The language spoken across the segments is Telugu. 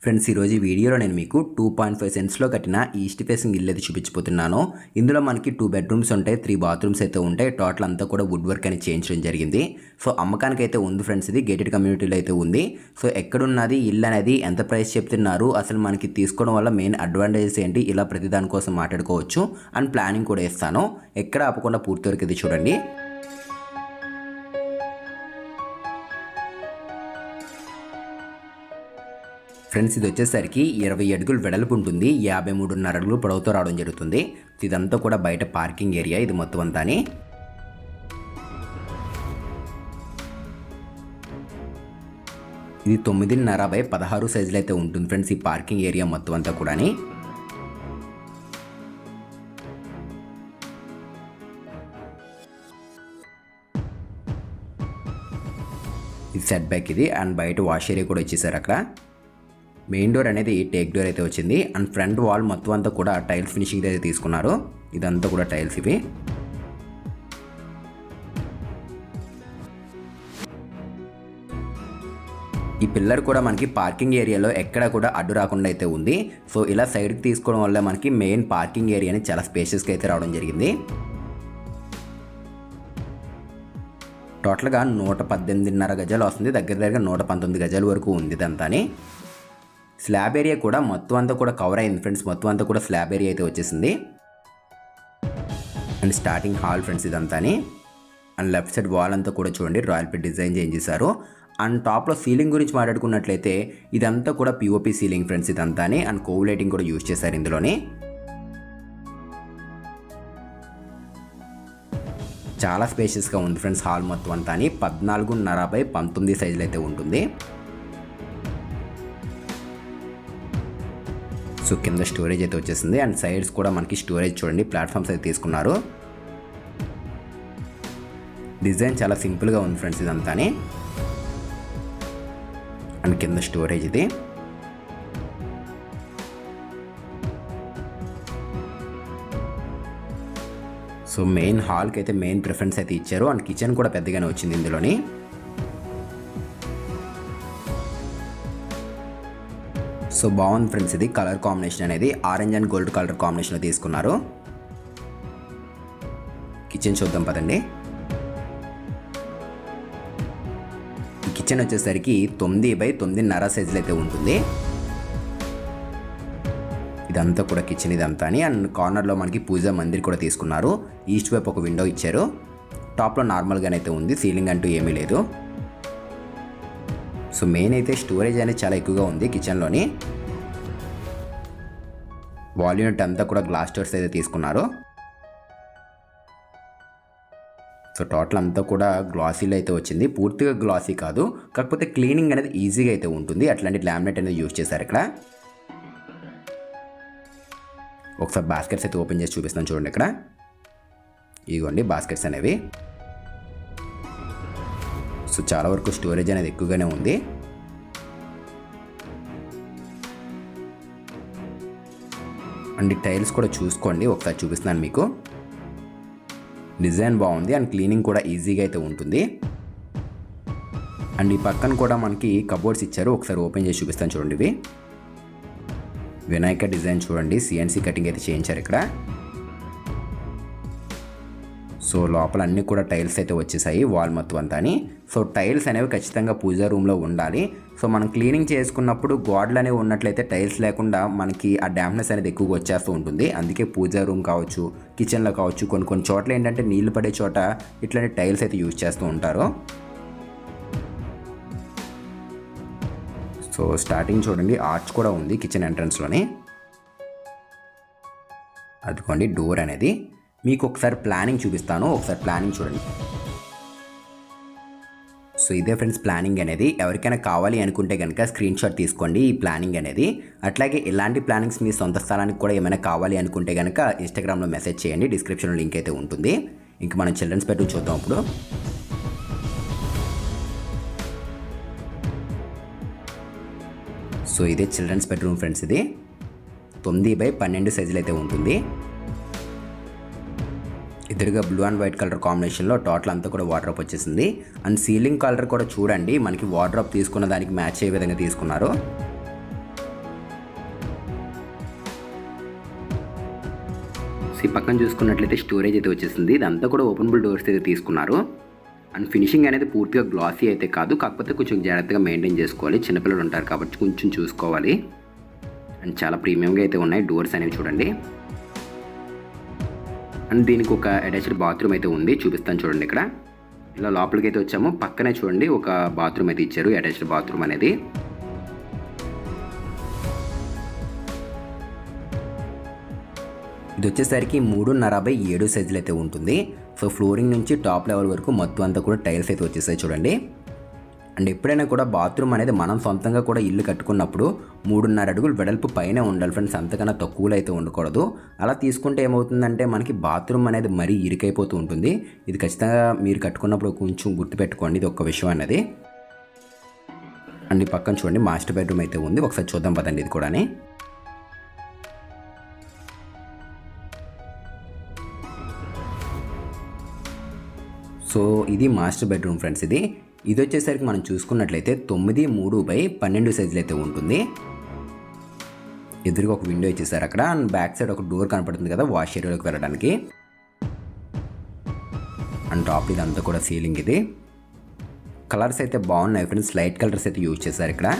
ఫ్రెండ్స్ ఈరోజు ఈ వీడియోలో నేను మీకు 2.5 సెంట్స్లో కట్టిన ఈస్ట్ ఫేసింగ్ ఇల్లు అయితే చూపించబోతున్నాను. ఇందులో మనకి 2 బెడ్రూమ్స్ ఉంటాయి, 3 బాత్రూమ్స్ అయితే ఉంటాయి. టోటల్ అంతా కూడా వుడ్ వర్క్ అని చేయించడం జరిగింది. సో అమ్మకానికి అయితే ఉంది ఫ్రెండ్స్, ఇది గేటెడ్ కమ్యూనిటీలో అయితే ఉంది. సో ఎక్కడున్నది ఇల్లు అనేది, ఎంత ప్రైస్ చెప్తున్నారు, అసలు మనకి తీసుకోవడం వల్ల మెయిన్ అడ్వాంటేజెస్ ఏంటి, ఇలా ప్రతి దానికోసం మాట్లాడుకోవచ్చు అండ్ ప్లానింగ్ కూడా ఇస్తాను. ఎక్కడ ఆపకుండా పూర్తి వరకు ఇది చూడండి. ఫ్రెండ్స్ ఇది వచ్చేసరికి 20 అడుగులు వెడల్పు ఉంటుంది, 53.5 అడుగులు పొడవుతో రావడం జరుగుతుంది. ఇదంతా కూడా బయట పార్కింగ్ ఏరియా ఇది మొత్తం అంతాని. ఇది 9.5 by 16 సైజులో అయితే ఉంటుంది ఫ్రెండ్స్ ఈ పార్కింగ్ ఏరియా మొత్తం అంతా కూడా. ఇది సెట్ బ్యాక్ ఇది, అండ్ బయట వాష్ ఏరియా కూడా వచ్చేసారు. అక్కడ మెయిన్ డోర్ అనేది టేక్ డోర్ అయితే వచ్చింది, అండ్ ఫ్రంట్ వాల్ మొత్తం అంతా కూడా టైల్స్ ఫినిషింగ్ అయితే తీసుకున్నారు. ఇదంతా కూడా టైల్స్ ఇవి. ఈ పిల్లర్ కూడా మనకి పార్కింగ్ ఏరియాలో ఎక్కడ కూడా అడ్డు రాకుండా అయితే ఉంది. సో ఇలా సైడ్కి తీసుకోవడం వల్ల మనకి మెయిన్ పార్కింగ్ ఏరియాని చాలా స్పేషియస్గా అయితే రావడం జరిగింది. టోటల్గా 118.5 గజాలు వస్తుంది, దగ్గర 119 గజాల వరకు ఉంది ఇదంతాని. స్లాబ్ ఏరియా కూడా మొత్తం అంతా కూడా కవర్ అయింది ఫ్రెండ్స్, మొత్తం అంతా కూడా స్లాబ్ ఏరియా అయితే వచ్చేసింది. అండ్ స్టార్టింగ్ హాల్ ఫ్రెండ్స్ ఇదంతాని. అండ్ లెఫ్ట్ సైడ్ వాల్ అంతా కూడా చూడండి రాయల్ పెట్ డిజైన్ చేంజ్ చేశారు. అండ్ టాప్లో సీలింగ్ గురించి మాట్లాడుకున్నట్లయితే ఇదంతా కూడా పిఓపి సీలింగ్ ఫ్రెండ్స్ ఇదంతాని. అండ్ కోవ్ లైటింగ్ కూడా యూజ్ చేశారు ఇందులోని. చాలా స్పేషియస్గా ఉంది ఫ్రెండ్స్ హాల్ మొత్తం అంతా. 14.5 by 19 సైజులు అయితే ఉంటుంది. సో కింద స్టోరేజ్ అయితే వచ్చేసింది, అండ్ సైడ్స్ కూడా మనకి స్టోరేజ్ చూడండి ప్లాట్ఫామ్స్ అయితే తీసుకున్నారు. డిజైన్ చాలా సింపుల్గా ఉంది ఫ్రెండ్స్ ఇదంతా. అండ్ కింద స్టోరేజ్ ఇది. సో మెయిన్ హాల్కి అయితే మెయిన్ ప్రిఫరెన్స్ అయితే ఇచ్చారు, అండ్ కిచెన్ కూడా పెద్దగానే వచ్చింది ఇందులోని. సో బాగుంది ఫ్రెండ్స్, ఇది కలర్ కాంబినేషన్ అనేది ఆరెంజ్ అండ్ గోల్డ్ కలర్ కాంబినేషన్లో తీసుకున్నారు. కిచెన్ చూద్దాం పదండి. ఈ కిచెన్ వచ్చేసరికి 9 by 9.5 సైజులు అయితే ఉంటుంది. ఇదంతా కూడా కిచెన్ ఇదంతా. అండ్ కార్నర్లో మనకి పూజా మందిర్ కూడా తీసుకున్నారు. ఈస్ట్ వైపు ఒక విండో ఇచ్చారు. టాప్లో నార్మల్గానైతే ఉంది, సీలింగ్ అంటూ ఏమీ లేదు. సో మెయిన్ అయితే స్టోరేజ్ అనేది చాలా ఎక్కువగా ఉంది కిచెన్లోని. వాల్ యూనిట్ అంతా కూడా గ్లాస్ డోర్స్ అయితే తీసుకున్నారు. సో టోటల్ అంతా కూడా గ్లాసీలో అయితే వచ్చింది, పూర్తిగా గ్లాసీ కాదు, కాకపోతే క్లీనింగ్ అనేది ఈజీగా అయితే ఉంటుంది. అట్లాంటి లామినేట్ అనేది యూజ్ చేశారు ఇక్కడ. ఒకసారి బాస్కెట్స్ అయితే ఓపెన్ చేసి చూపిస్తాను చూడండి. ఇక్కడ ఇదిగోండి బాస్కెట్స్ అనేవి. సో చాలా వరకు స్టోరేజ్ అనేది ఎక్కువగానే ఉంది. అండ్ ఈ టైల్స్ కూడా చూసుకోండి, ఒకసారి చూపిస్తున్నాను మీకు. డిజైన్ బాగుంది, అండ్ క్లీనింగ్ కూడా ఈజీగా అయితే ఉంటుంది. అండ్ ఈ పక్కన కూడా మనకి కబోర్డ్స్ ఇచ్చారు, ఒకసారి ఓపెన్ చేసి చూపిస్తాను చూడండి. ఇవి వినాయక డిజైన్ చూడండి, సిఎన్సీ కటింగ్ అయితే చేయించారు ఇక్కడ. సో లోపల అన్నీ కూడా టైల్స్ అయితే వచ్చేసాయి వాల్ మొత్తం అంతా. సో టైల్స్ అనేవి ఖచ్చితంగా పూజా రూమ్లో ఉండాలి. సో మనం క్లీనింగ్ చేసుకున్నప్పుడు గోడలు అనేవి ఉన్నట్లయితే టైల్స్ లేకుండా మనకి ఆ డ్యామ్నెస్ అనేది ఎక్కువగా వచ్చేస్తూ ఉంటుంది. అందుకే పూజా రూమ్ కావచ్చు, కిచెన్లో కావచ్చు, కొన్ని చోట్ల ఏంటంటే నీళ్లు పడే చోట ఇట్లాంటి టైల్స్ అయితే యూజ్ చేస్తూ ఉంటారు. సో స్టార్టింగ్ చూడండి ఆర్చ్ కూడా ఉంది కిచెన్ ఎంట్రన్స్లోని. అదిగోండి డోర్ అనేది. మీకు ఒకసారి ప్లానింగ్ చూపిస్తాను, ఒకసారి ప్లానింగ్ చూడండి. సో ఇదే ఫ్రెండ్స్ ప్లానింగ్ అనేది. ఎవరికైనా కావాలి అనుకుంటే కనుక స్క్రీన్ షాట్ తీసుకోండి ఈ ప్లానింగ్ అనేది. అట్లాగే ఇలాంటి ప్లానింగ్స్ మీ సొంత స్థలానికి కూడా ఏమైనా కావాలి అనుకుంటే కనుక ఇన్స్టాగ్రామ్లో మెసేజ్ చేయండి, డిస్క్రిప్షన్లో లింక్ అయితే ఉంటుంది. ఇంక మనం చిల్డ్రన్స్ బెడ్రూమ్ చూద్దాం ఇప్పుడు. సో ఇదే చిల్డ్రన్స్ బెడ్రూమ్ ఫ్రెండ్స్. ఇది 9 by 12 సైజులు అయితే ఉంటుంది. ఎదురుగా బ్లూ అండ్ వైట్ కలర్ కాంబినేషన్లో టోటల్ అంతా కూడా వార్డ్రోబ్ వచ్చేసింది. అండ్ సీలింగ్ కలర్ కూడా చూడండి మనకి వార్డ్రోబ్ తీసుకున్న దానికి మ్యాచ్ అయ్యే విధంగా తీసుకున్నారు. సో ఈ పక్కన చూసుకున్నట్లయితే స్టోరేజ్ అయితే వచ్చేసింది. ఇదంతా కూడా ఓపెనబుల్ డోర్స్ అయితే తీసుకున్నారు. అండ్ ఫినిషింగ్ అనేది పూర్తిగా గ్లాసీ అయితే కాదు, కాకపోతే కొంచెం జాగ్రత్తగా మెయింటైన్ చేసుకోవాలి. చిన్నపిల్లలు ఉంటారు కాబట్టి కొంచెం చూసుకోవాలి. అండ్ చాలా ప్రీమియంగా అయితే ఉన్నాయి డోర్స్ అనేవి చూడండి. అండ్ దీనికి ఒక అటాచ్డ్ బాత్రూమ్ అయితే ఉంది, చూపిస్తాను చూడండి. ఇక్కడ ఇలా లోపలికి అయితే వచ్చాము. పక్కనే చూడండి ఒక బాత్రూమ్ అయితే ఇచ్చారు, అటాచ్డ్ బాత్రూమ్ అనేది. ఇది వచ్చేసరికి 3.5x7 సైజులు అయితే ఉంటుంది. సో ఫ్లోరింగ్ నుంచి టాప్ లెవెల్ వరకు మొత్తం అంతా కూడా టైల్స్ అయితే వచ్చేసాయి చూడండి. అండ్ ఎప్పుడైనా కూడా బాత్రూమ్ అనేది మనం సొంతంగా కూడా ఇల్లు కట్టుకున్నప్పుడు 3.5 అడుగులు వెడల్పు పైన ఉండాలి ఫ్రెండ్స్, అంతకన్నా తక్కువలో అయితే ఉండకూడదు. అలా తీసుకుంటే ఏమవుతుందంటే మనకి బాత్రూమ్ అనేది మరీ ఇరుకైపోతూ ఉంటుంది. ఇది ఖచ్చితంగా మీరు కట్టుకున్నప్పుడు కొంచెం గుర్తుపెట్టుకోండి, ఇది ఒక్క విషయం అనేది. అండ్ ఈ పక్కన చూడండి మాస్టర్ బెడ్రూమ్ అయితే ఉంది, ఒకసారి చూద్దాం పదండి ఇది కూడా. సో ఇది మాస్టర్ బెడ్రూమ్ ఫ్రెండ్స్. ఇది వచ్చేసరికి మనం చూసుకున్నట్లయితే 9.3x12 సైజులు అయితే ఉంటుంది. ఎదురుగా ఒక విండో ఇచ్చేసారు అక్కడ. అండ్ బ్యాక్ సైడ్ ఒక డోర్ కనపడుతుంది కదా వాష్ ఏరియాలోకి వెళ్ళడానికి. అండ్ టాప్ ఇదంతా కూడా సీలింగ్. ఇది కలర్స్ అయితే బాగున్నాయి ఫ్రెండ్స్, లైట్ కలర్స్ అయితే యూజ్ చేశారు ఇక్కడ.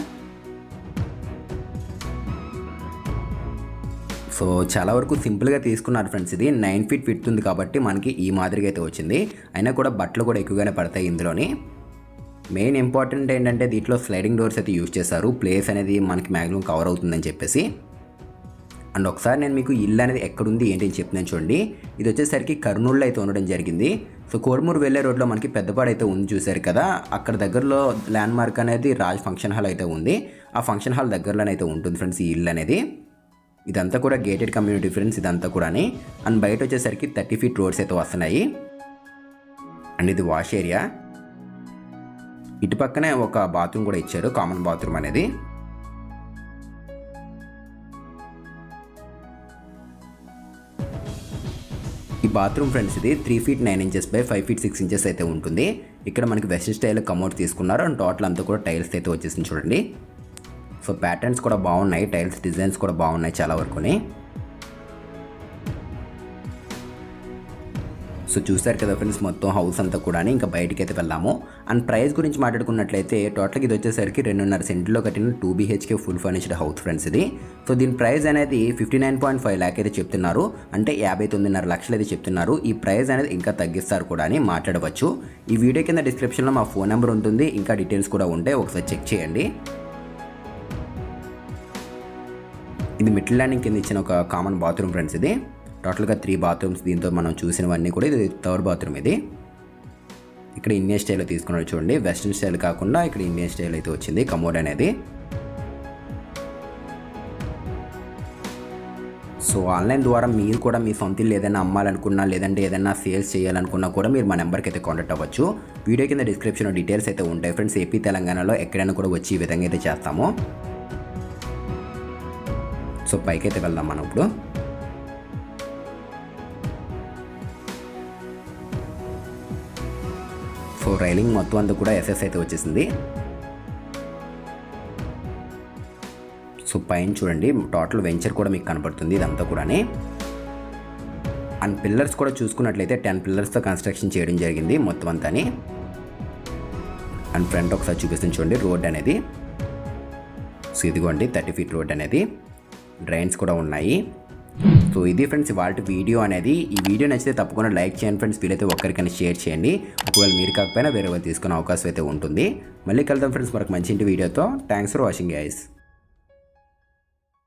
సో చాలా వరకు సింపుల్గా తీసుకున్నారు ఫ్రెండ్స్. ఇది 9 ఫీట్ విడ్త్ ఉంది కాబట్టి మనకి ఈ మాదిరిగా అయితే వచ్చింది. అయినా కూడా బట్టలు కూడా ఎక్కువగానే పడతాయి ఇందులోని. మెయిన్ ఇంపార్టెంట్ ఏంటంటే దీంట్లో స్లైడింగ్ డోర్స్ అయితే యూజ్ చేశారు, ప్లేస్ అనేది మనకి మ్యాక్సిమం కవర్ అవుతుందని చెప్పేసి. అండ్ ఒకసారి నేను మీకు ఇల్లు అనేది ఎక్కడుంది ఏంటి అని చెప్తున్నాను చూడండి. ఇది వచ్చేసరికి కర్నూలులో అయితే ఉండడం జరిగింది. సో కోడుమూరు వెళ్ళే రోడ్లో మనకి పెద్దపాడు అయితే ఉంది చూసారు కదా, అక్కడ దగ్గరలో ల్యాండ్ మార్క్ అనేది రాజ్ ఫంక్షన్ హాల్ అయితే ఉంది. ఆ ఫంక్షన్ హాల్ దగ్గరలోనే అయితే ఉంటుంది ఫ్రెండ్స్ ఈ ఇల్లు అనేది. ఇదంతా కూడా గేటెడ్ కమ్యూనిటీ ఫ్రెండ్స్ ఇదంతా కూడా. అండ్ బయట వచ్చేసరికి 30 ఫీట్ రోడ్స్ అయితే వస్తున్నాయి. అండ్ ఇది వాష్ ఏరియా. ఇటు పక్కనే ఒక బాత్రూమ్ కూడా ఇచ్చారు, కామన్ బాత్రూమ్ అనేది. ఈ బాత్రూమ్ ఫ్రెండ్స్ ఇది 3 feet 9 inches by 5 feet 6 inches అయితే ఉంటుంది. ఇక్కడ మనకి వెస్టర్న్ స్టైల్ కమోడ్ తీసుకున్నారు. అండ్ టోటల్ అంతా కూడా టైల్స్ అయితే వచ్చేసింది చూడండి. సో ప్యాటర్న్స్ కూడా బాగున్నాయి, టైల్స్ డిజైన్స్ కూడా బాగున్నాయి చాలా వరకుని. సో చూసారు కదా ఫ్రెండ్స్ మొత్తం హౌస్ అంతా కూడా. ఇంకా బయటికి అయితే వెళ్దాము. అండ్ ప్రైస్ గురించి మాట్లాడుకున్నట్లయితే టోటల్గా ఇది వచ్చేసరికి 2.5 సెంట్లో కట్టిన 2 BHK full furnished house friends ఇది. సో దీని ప్రైస్ అనేది 59.5 lakh అయితే చెప్తున్నారు, అంటే 59.5 లక్షలు అయితే చెప్తున్నారు. ఈ ప్రైస్ అనేది ఇంకా తగ్గిస్తారు కూడా అని మాట్లాడవచ్చు. ఈ వీడియో కింద డిస్క్రిప్షన్లో మా ఫోన్ నెంబర్ ఉంటుంది, ఇంకా డీటెయిల్స్ కూడా ఉంటాయి, ఒకసారి చెక్ చేయండి. ఇది మిడిల్ ల్యాండింగ్ కింద ఇచ్చిన ఒక కామన్ బాత్రూమ్ ఫ్రెండ్స్. ఇది టోటల్గా 3 బాత్రూమ్స్, దీంతో మనం చూసినవన్నీ కూడా. ఇది 3rd బాత్రూమ్. ఇది ఇక్కడ ఇండియన్ స్టైల్లో తీసుకున్నారు చూడండి, వెస్ట్రన్ స్టైల్ కాకుండా ఇక్కడ ఇండియన్ స్టైల్ అయితే వచ్చింది కమోడ్ అనేది. సో ఆన్లైన్ ద్వారా మీరు కూడా మీ సొంత ఇల్లు ఏదైనా అమ్మాలనుకున్నా, లేదంటే ఏదైనా సేల్స్ చేయాలనుకున్నా కూడా మీరు మా నెంబర్కి అయితే కాంటాక్ట్ అవ్వచ్చు. వీడియో కింద డిస్క్రిప్షన్లో డీటెయిల్స్ అయితే ఉంటాయి ఫ్రెండ్స్. ఏపీ తెలంగాణలో ఎక్కడైనా కూడా వచ్చి ఈ విధంగా అయితే చేస్తాము. సో పైకి అయితే వెళ్దాం మనం ఇప్పుడు. సో రైలింగ్ మొత్తం అంతా కూడా SS అయితే వచ్చేసింది. సో పైన చూడండి టోటల్ వెంచర్ కూడా మీకు కనపడుతుంది ఇదంతా కూడా. అండ్ పిల్లర్స్ కూడా చూసుకున్నట్లయితే 10 పిల్లర్స్తో కన్స్ట్రక్షన్ చేయడం జరిగింది మొత్తం అంతా. అండ్ ఫ్రంట్ ఒకసారి చూపిస్తుంది చూడండి రోడ్ అనేది. సో ఇదిగోండి 30 ఫీట్ రోడ్ అనేది, డ్రైన్స్ కూడా ఉన్నాయి. సో ఇది ఫ్రెండ్స్ వాటి వీడియో అనేది. ఈ వీడియో నచ్చితే తప్పకుండా లైక్ చేయండి ఫ్రెండ్స్, వీలైతే ఒక్కరికైనా షేర్ చేయండి. ఒకవేళ మీరు కాకపోయినా వేరే వాళ్ళు తీసుకునే అవకాశం అయితే ఉంటుంది. మళ్ళీ కలుద్దాం ఫ్రెండ్స్ మరొక మంచి ఇంటి వీడియోతో. Thanks for watching guys.